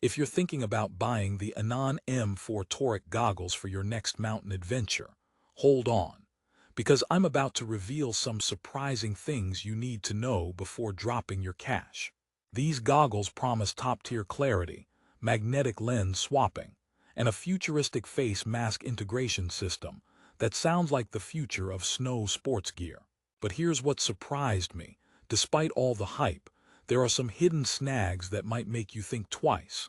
If you're thinking about buying the Anon M4 Toric goggles for your next mountain adventure, hold on, because I'm about to reveal some surprising things you need to know before dropping your cash. These goggles promise top-tier clarity, magnetic lens swapping, and a futuristic face mask integration system that sounds like the future of snow sports gear. But here's what surprised me. Despite all the hype, there are some hidden snags that might make you think twice.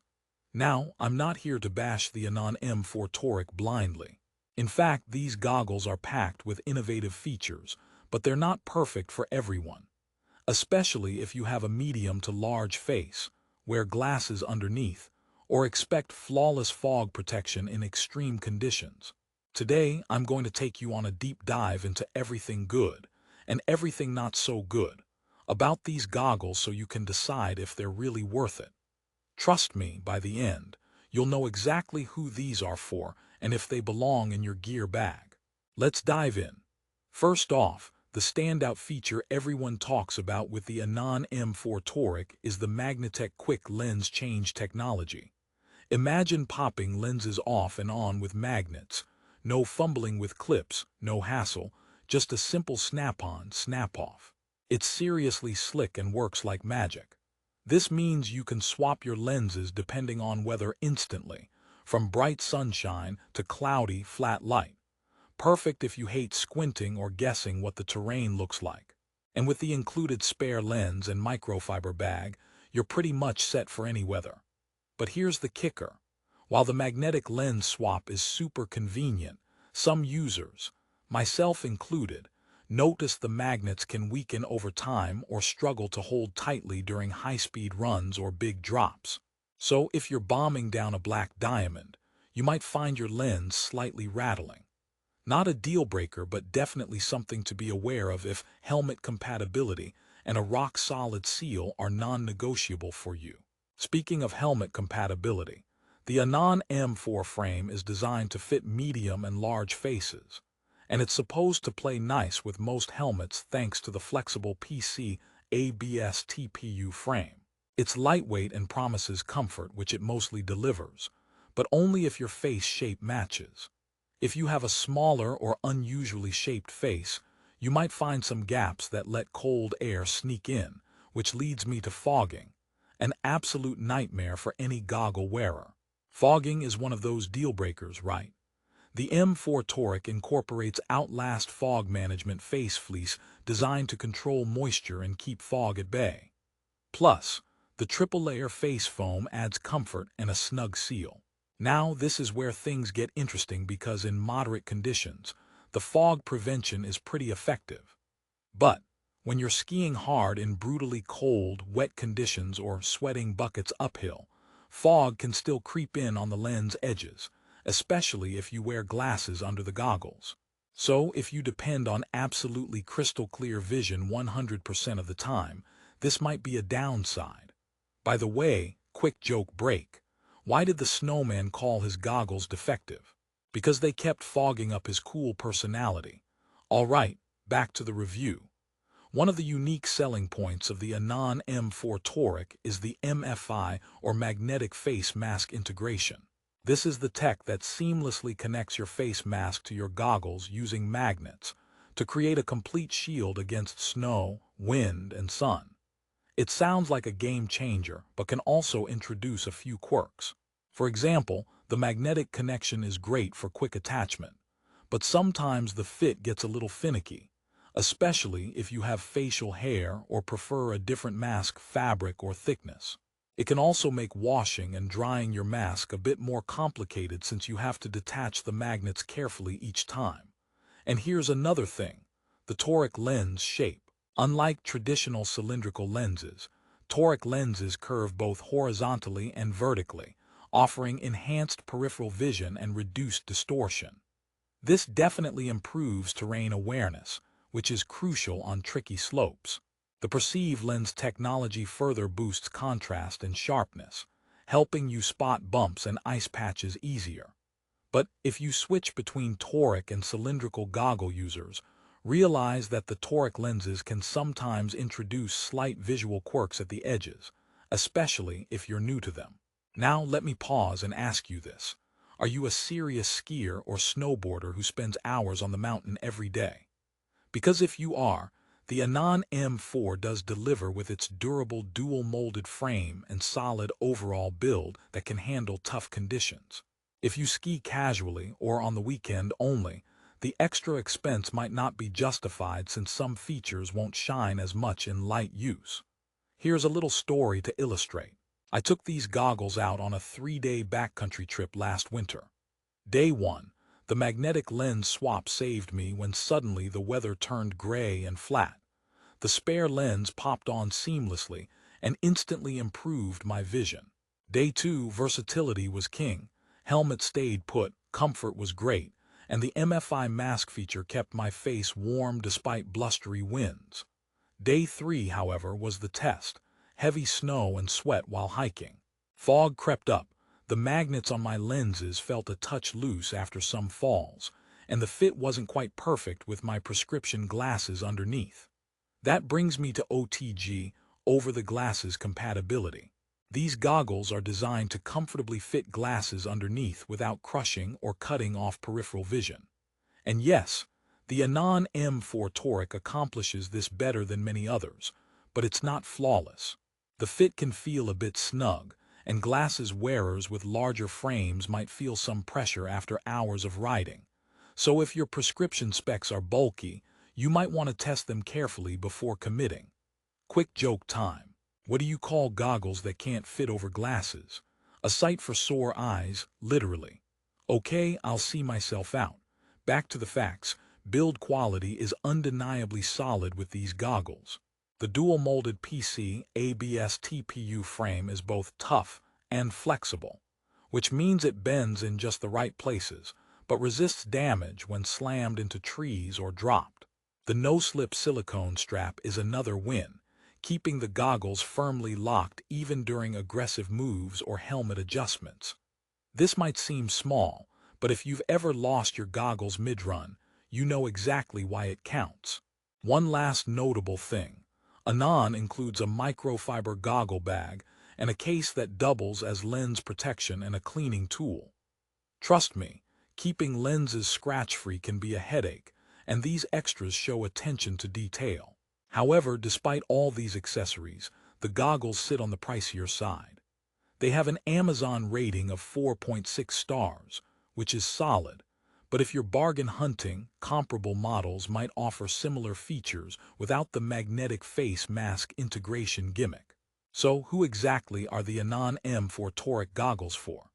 Now, I'm not here to bash the Anon M4 Toric blindly. In fact, these goggles are packed with innovative features, but they're not perfect for everyone. Especially if you have a medium to large face, wear glasses underneath, or expect flawless fog protection in extreme conditions. Today, I'm going to take you on a deep dive into everything good and everything not so good about these goggles so you can decide if they're really worth it. Trust me, by the end, you'll know exactly who these are for and if they belong in your gear bag. Let's dive in. First off, the standout feature everyone talks about with the Anon M4 Toric is the Magnetec Quick Lens Change technology. Imagine popping lenses off and on with magnets. No fumbling with clips, no hassle, just a simple snap-on, snap-off. It's seriously slick and works like magic. This means you can swap your lenses depending on weather instantly, from bright sunshine to cloudy, flat light. Perfect if you hate squinting or guessing what the terrain looks like. And with the included spare lens and microfiber bag, you're pretty much set for any weather. But here's the kicker. While the magnetic lens swap is super convenient, some users, myself included, notice the magnets can weaken over time or struggle to hold tightly during high-speed runs or big drops. So if you're bombing down a black diamond, you might find your lens slightly rattling. Not a deal-breaker, but definitely something to be aware of if helmet compatibility and a rock-solid seal are non-negotiable for you. Speaking of helmet compatibility, the Anon M4 frame is designed to fit medium and large faces, and it's supposed to play nice with most helmets thanks to the flexible PC ABS TPU frame. It's lightweight and promises comfort, which it mostly delivers, but only if your face shape matches. If you have a smaller or unusually shaped face, you might find some gaps that let cold air sneak in, which leads me to fogging, an absolute nightmare for any goggle wearer. Fogging is one of those deal breakers, right? The M4 Toric incorporates Outlast fog management face fleece designed to control moisture and keep fog at bay. Plus, the triple-layer face foam adds comfort and a snug seal. Now this is where things get interesting because in moderate conditions, the fog prevention is pretty effective. But when you're skiing hard in brutally cold, wet conditions or sweating buckets uphill, fog can still creep in on the lens edges, especially if you wear glasses under the goggles. So if you depend on absolutely crystal clear vision 100% of the time, this might be a downside. By the way, quick joke break. Why did the snowman call his goggles defective? Because they kept fogging up his cool personality. All right, back to the review. One of the unique selling points of the Anon M4 Toric is the MFI or magnetic face mask integration. This is the tech that seamlessly connects your face mask to your goggles using magnets to create a complete shield against snow, wind, and sun. It sounds like a game changer, but can also introduce a few quirks. For example, the magnetic connection is great for quick attachment, but sometimes the fit gets a little finicky, especially if you have facial hair or prefer a different mask fabric or thickness. It can also make washing and drying your mask a bit more complicated since you have to detach the magnets carefully each time. And here's another thing, the toric lens shape. Unlike traditional cylindrical lenses, toric lenses curve both horizontally and vertically, offering enhanced peripheral vision and reduced distortion. This definitely improves terrain awareness, which is crucial on tricky slopes. The perceived lens technology further boosts contrast and sharpness, helping you spot bumps and ice patches easier. But if you switch between toric and cylindrical goggle users, realize that the toric lenses can sometimes introduce slight visual quirks at the edges, especially if you're new to them. Now let me pause and ask you this. Are you a serious skier or snowboarder who spends hours on the mountain every day? Because if you are, the Anon M4 does deliver with its durable dual-molded frame and solid overall build that can handle tough conditions. If you ski casually or on the weekend only, the extra expense might not be justified since some features won't shine as much in light use. Here's a little story to illustrate. I took these goggles out on a 3-day backcountry trip last winter. Day 1, the magnetic lens swap saved me when suddenly the weather turned gray and flat. The spare lens popped on seamlessly and instantly improved my vision. Day 2, versatility was king. Helmet stayed put, comfort was great, and the MFI mask feature kept my face warm despite blustery winds. Day 3, however, was the test. Heavy snow and sweat while hiking. Fog crept up. The magnets on my lenses felt a touch loose after some falls, and the fit wasn't quite perfect with my prescription glasses underneath. That brings me to OTG, over-the-glasses compatibility. These goggles are designed to comfortably fit glasses underneath without crushing or cutting off peripheral vision. And yes, the Anon M4 Toric accomplishes this better than many others, but it's not flawless. The fit can feel a bit snug, and glasses wearers with larger frames might feel some pressure after hours of riding. So if your prescription specs are bulky, you might want to test them carefully before committing. Quick joke time. What do you call goggles that can't fit over glasses? A sight for sore eyes, literally. Okay, I'll see myself out. Back to the facts. Build quality is undeniably solid with these goggles. The dual-molded PC ABS TPU frame is both tough and flexible, which means it bends in just the right places, but resists damage when slammed into trees or dropped. The no-slip silicone strap is another win, keeping the goggles firmly locked even during aggressive moves or helmet adjustments. This might seem small, but if you've ever lost your goggles mid-run, you know exactly why it counts. One last notable thing. Anon includes a microfiber goggle bag and a case that doubles as lens protection and a cleaning tool. Trust me, keeping lenses scratch-free can be a headache, and these extras show attention to detail. However, despite all these accessories, the goggles sit on the pricier side. They have an Amazon rating of 4.6 stars, which is solid, but if you're bargain hunting, comparable models might offer similar features without the magnetic face mask integration gimmick. So, who exactly are the Anon M4 Toric goggles for?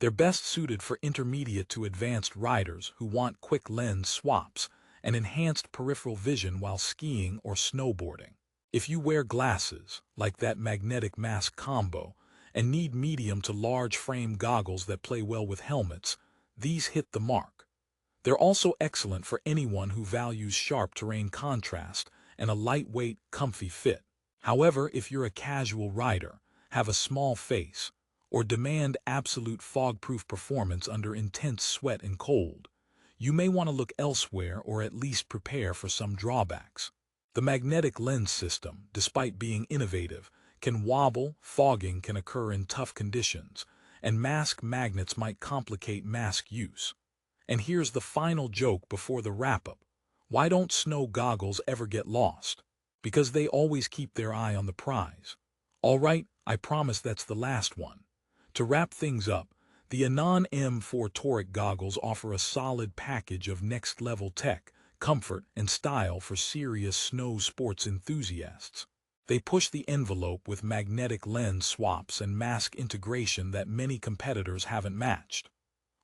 They're best suited for intermediate to advanced riders who want quick lens swaps and enhanced peripheral vision while skiing or snowboarding. If you wear glasses, like that magnetic mask combo, and need medium to large frame goggles that play well with helmets, these hit the mark. They're also excellent for anyone who values sharp terrain contrast and a lightweight, comfy fit. However, if you're a casual rider, have a small face, or demand absolute fog-proof performance under intense sweat and cold, you may want to look elsewhere or at least prepare for some drawbacks. The magnetic lens system, despite being innovative, can wobble, fogging can occur in tough conditions, and mask magnets might complicate mask use. And here's the final joke before the wrap-up. Why don't snow goggles ever get lost? Because they always keep their eye on the prize. All right, I promise that's the last one. To wrap things up, the Anon M4 Toric goggles offer a solid package of next-level tech, comfort, and style for serious snow sports enthusiasts. They push the envelope with magnetic lens swaps and mask integration that many competitors haven't matched.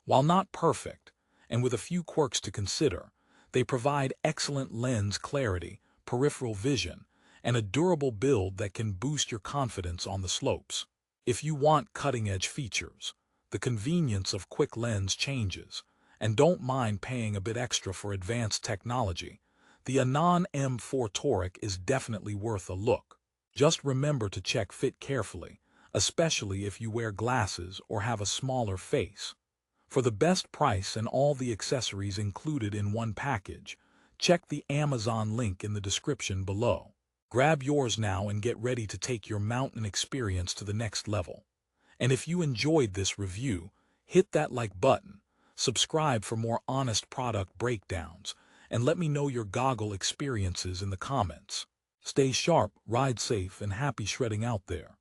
While not perfect, and with a few quirks to consider, they provide excellent lens clarity, peripheral vision, and a durable build that can boost your confidence on the slopes. If you want cutting-edge features, the convenience of quick lens changes, and don't mind paying a bit extra for advanced technology, the Anon M4 Toric is definitely worth a look. Just remember to check fit carefully, especially if you wear glasses or have a smaller face. For the best price and all the accessories included in one package, check the Amazon link in the description below. Grab yours now and get ready to take your mountain experience to the next level. And if you enjoyed this review, hit that like button, subscribe for more honest product breakdowns, and let me know your goggle experiences in the comments. Stay sharp, ride safe, and happy shredding out there.